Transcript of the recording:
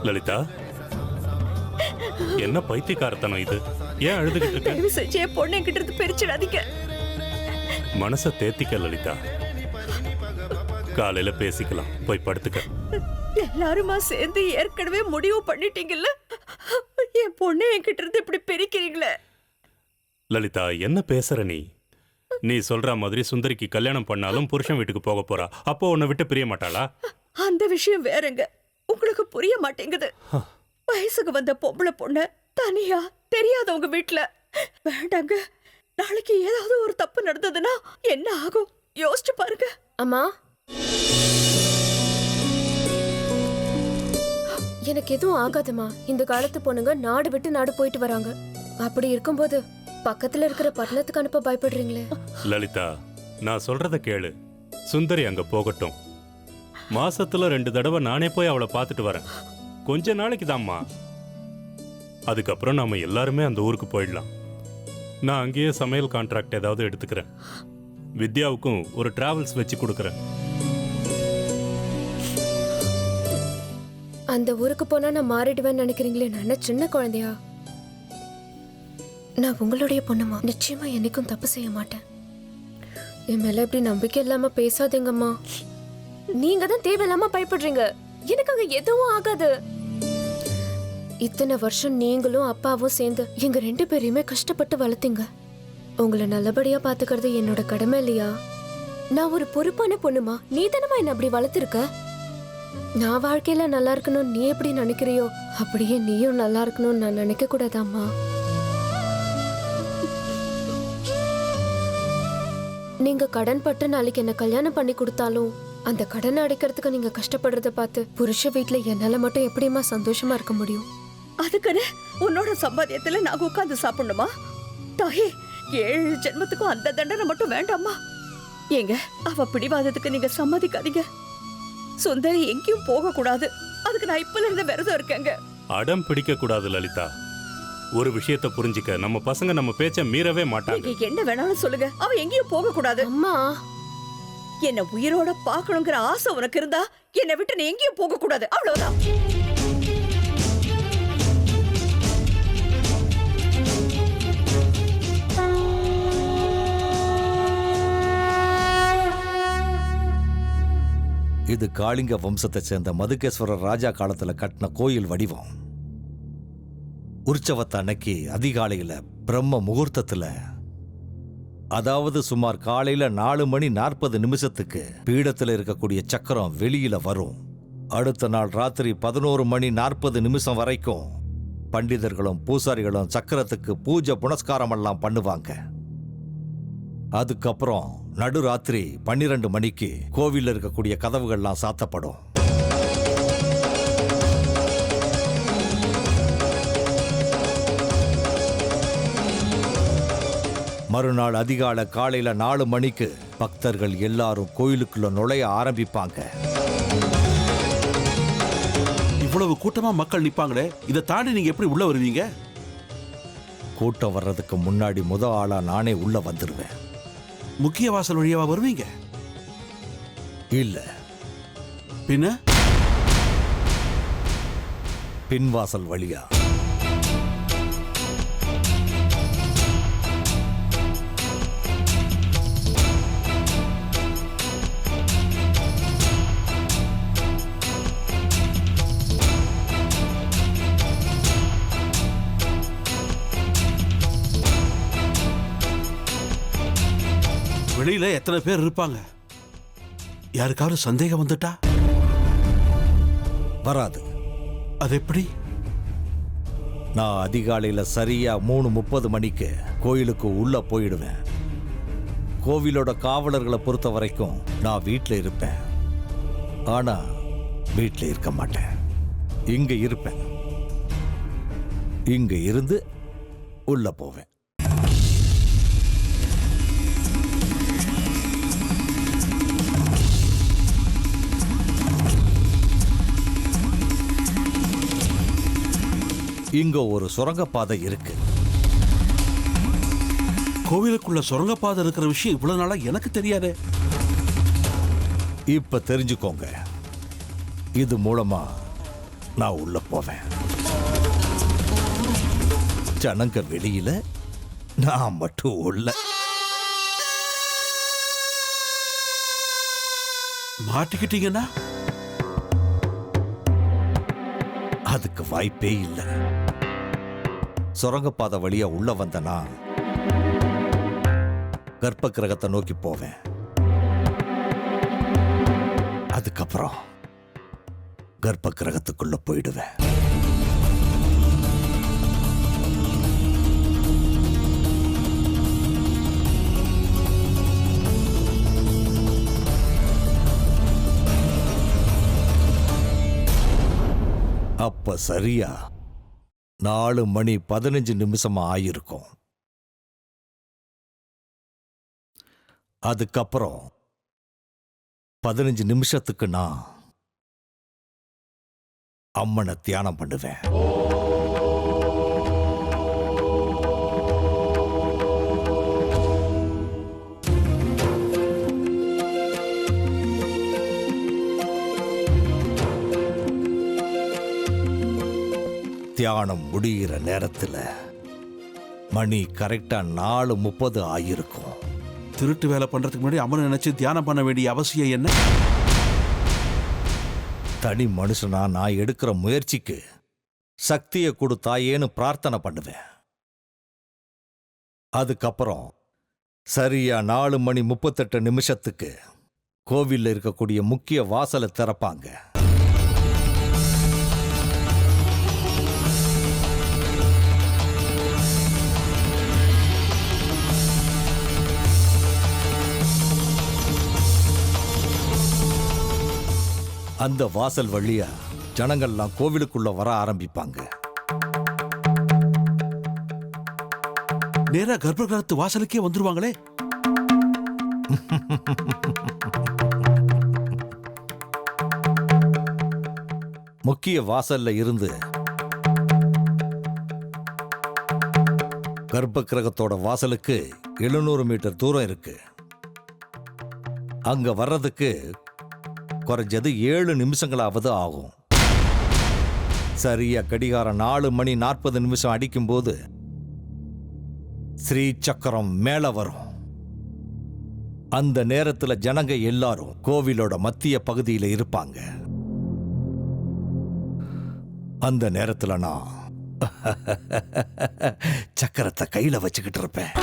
லலிதா, என்ன பைத்தியக்காரத்தனம் இது? ஏன் அழுதுகிட்டு இருக்க? தயவு செஞ்சு என் பொண்ணு என்கிட்ட இருந்து பிரிச்சிடாதீங்க. மனசை தேத்திக்க லலிதா. காலையில பேசிக்கலாம், போய் படுத்துக்க. எல்லாருமா சேர்ந்து ஏற்கனவே முடிவு பண்ணிட்டீங்கல்ல, என் பொண்ணு என்கிட்ட இருந்து இப்படி பிரிக்கிறீங்களே. லலிதா, என்ன பேசுற நீ? நீ சொல்ற மாதிரி சுந்தரிக்கு கல்யாணம் பண்ணாலும் புருஷன் வீட்டுக்கு போக போறா. அப்போ உன்னை விட்டு பிரிய மாட்டாளா? அந்த விஷயம் வேறங்க. உங்களுக்கு புரிய மாட்டேங்குது. வயசுக்கு வந்த பொம்பளை பொண்ணு தனியா தெரியாதவங்க வீட்டுல வேண்டாங்க. நாளைக்கு ஏதாவது ஒரு தப்பு நடந்ததுன்னா என்ன ஆகும் யோசிச்சு பாருங்க. அம்மா, எனக்கு எதுவும் ஆகாதுமா. இந்த காலத்து பொண்ணுங்க நாடு விட்டு நாடு போயிட்டு வராங்க. அப்படி இருக்கும்போது பக்கத்துல இருக்கிற பட்டணத்துக்கு அனுப்ப பயப்படுறீங்களே. லலிதா, நான் சொல்றத கேளு. சுந்தரி அங்க போகட்டும். மாசத்துல 2 தடவை நானே போய் அவளை பார்த்துட்டு வரேன். கொஞ்ச நாளைக்கு தான்மா. அதுக்கப்புறம் நாம எல்லாருமே அந்த ஊருக்கு போயிடலாம். நான் அங்கேயே சமையல் கான்ட்ராக்ட் ஏதாவது எடுத்துக்கிறேன். வித்யாவுக்கும் ஒரு டிராவல்ஸ் வச்சு கொடுக்குறேன். அந்த ஊருக்கு போனா நான் மாறிடுவேன்னு நினைக்கிறீங்களே? நான் சின்ன குழந்தையா? நான் உங்களுடைய பொண்ணுமா. நிச்சயமா என்னைக்கும் தப்பு செய்ய மாட்டேன். என் மேல இப்படி நம்பிக்கை இல்லாம பேசாதீங்கம்மா. நீங்க தான் தேவையில்லாம பயப்படுறீங்க. எனக்கு அங்க எதுவும் ஆகாது. இத்தனை வருஷம் நீங்களும் அப்பாவும் சேர்ந்து எங்க 2 பேரையுமே கஷ்டப்பட்டு வளர்த்தீங்க. உங்களை நல்லபடியா பாத்துக்கிறது என்னோட கடமை இல்லையா? நான் ஒரு பொறுப்பான பொண்ணுமா. நீ தானமா என்ன அப்படி வளர்த்திருக்க. நான் வாழ்க்கையில நல்லா இருக்கணும் நீ எப்படி நினைக்கிறியோ அப்படியே நீயும் நல்லா இருக்கணும்னு நான் நினைக்க கூடாதாம்மா. நீங்க கடன் பட்டு நாளைக்கு என்ன கல்யாணம் பண்ணி கொடுத்தாலும் அந்த கடனை அடைக்கிறதுக்கு நீங்க கஷ்டப்படுறத பார்த்து புருஷ வீட்டுல என்னால மட்டும் எப்படிமா சந்தோஷமா இருக்க முடியும்? அதுக்குன்னு உன்னோட சம்பாத்தியத்துல நாங்க உட்கார்ந்து சாப்பிடணுமா? தாயே, 7 ஜென்மத்துக்கும் அந்த தண்டனை மட்டும் வேண்டாமா? ஏங்க, அவ பிடிவாதத்துக்கு நீங்க சம்மதிக்காதீங்க. சுந்தரி எங்கேயும் போக கூடாது. அதுக்கு நான் இப்பல இருந்து விரதம் இருக்கேங்க. அடம் பிடிக்க கூடாது லலிதா. ஒரு விஷயத்தை புரிஞ்சுக்க, நம்ம பசங்க நம்ம பேச்ச மீறவே மாட்டாங்க. நீங்க என்ன வேணாலும் சொல்லுங்க, அவ எங்கேயும் போக கூடாது. அம்மா, என்ன உயிரோட பார்க்கணுங்கிற ஆசை உனக்கு இருந்தா என்னை விட்டு நீ எங்கேயும் போக கூடாது. அவ்வளவுதான். இது காளிங்க வம்சத்தை சேர்ந்த மதுகேஸ்வரர் ராஜா காலத்துல கட்டின கோயில் வடிவம். உற்சவத்த அன்னைக்கு அதிகாலையில பிரம்ம முகூர்த்தத்துல, அதாவது சுமார் காலையில 4:40 பீடத்துல இருக்கக்கூடிய சக்கரம் வெளியில வரும். அடுத்த நாள் ராத்திரி 11:40 வரைக்கும் பண்டிதர்களும் பூசாரிகளும் சக்கரத்துக்கு பூஜை புனஸ்காரம் எல்லாம் பண்ணுவாங்க. அதுக்கப்புறம் நடுராத்திரி 12 மணிக்கு கோவில்ல இருக்கக்கூடிய கதவுகள்லாம் சாத்தப்படும். மறுநாள் அதிகாலை காலையில 4 மணிக்கு பக்தர்கள் எல்லாரும் கோயிலுக்குள்ள நுழைய ஆரம்பிப்பாங்க. இவ்வளவு கூட்டமா மக்கள் நிப்பாங்களே, இதை தாண்டி நீங்க எப்படி உள்ள வருவீங்க? கூட்டம் வர்றதுக்கு முன்னாடி முத ஆளா நானே உள்ள வந்துருவேன். முக்கிய வாசல் வழியாவா வருவீங்க? இல்ல, பின்ன பின்வாசல் வழியா. வெளியில எத்தனை பேர் இருப்பாங்க? யாருக்காவது சந்தேகம் வந்துட்டா? வராது. அது எப்படி? நான் அதிகாலையில சரியா 3:30 மணிக்கு கோயிலுக்கு உள்ள போயிடுவேன். கோவிலோட காவலர்களை பொறுத்த வரைக்கும் நான் வீட்டில் இருப்பேன். ஆனா வீட்டில் இருக்க மாட்டேன். இங்க இருப்பேன். இங்க இருந்து உள்ள போவேன். இங்க ஒரு சுரங்கப்பாதை இருக்கு. கோவிலுக்குள்ள சுரங்கப்பாதை இருக்கிற விஷயம் இவ்வளவு நாளா எனக்கு தெரியாதே. இப்ப தெரிஞ்சுக்கோங்க. இது மூலமா நான் உள்ள போவேன். ஜனங்க வெளியில, நான் மட்டும் உள்ள. மாட்டிக்கிட்டீங்கன்னா அதுக்கு வாய்ப்பே இல்லை. சுரங்கப்பாதை வழியா உள்ள வந்தனா கர்ப்ப கிரகத்தை நோக்கி போவேன். அதுக்கப்புறம் கர்ப்ப கிரகத்துக்குள்ள போயிடுவேன். அப்ப சரியா 4:15 ஆயிருக்கும். அதுக்கப்புறம் 15 நிமிஷத்துக்கு நான் அம்மனை தியானம் பண்ணுவேன். தியானம் முடிகிற நேரத்துல மணி கரெக்டா 4:30 ஆயிருக்கும். திருட்டு வேலை பண்றதுக்கு முன்னாடி அம்மனை நினைச்சு தியானம் பண்ண வேண்டிய அவசியம் என்ன? தனி மனுஷனா நான் எடுக்கிற முயற்சிக்கு சக்தியை கொடுத்தாயேன்னு பிரார்த்தனை பண்ணுவேன். அதுக்கப்புறம் சரியா 4:38 கோவில்ல இருக்கக்கூடிய முக்கிய வாசலை திறப்பாங்க. அந்த வாசல் வழியா ஜனங்கள்லாம் கோவிலுக்குள்ள வர ஆரம்பிப்பாங்க. நேரா கர்ப்ப கிரகத்து வாசலுக்கே வந்துருவாங்களே. முக்கிய வாசல்ல இருந்து கர்ப்ப கிரகத்தோட வாசலுக்கு 700 மீட்டர் தூரம் இருக்கு. அங்க வர்றதுக்கு குறைஞ்சது 7 நிமிஷங்களாவது ஆகும். சரியா கடிகாரம் 4:40 அடிக்கும்போது ஸ்ரீ சக்கரம் மேல வரும். அந்த நேரத்துல ஜனங்க எல்லாரும் கோவிலோட மத்திய பகுதியில இருப்பாங்க. அந்த நேரத்துல நான் சக்கரத்தை கையில வச்சுக்கிட்டு இருப்பேன்.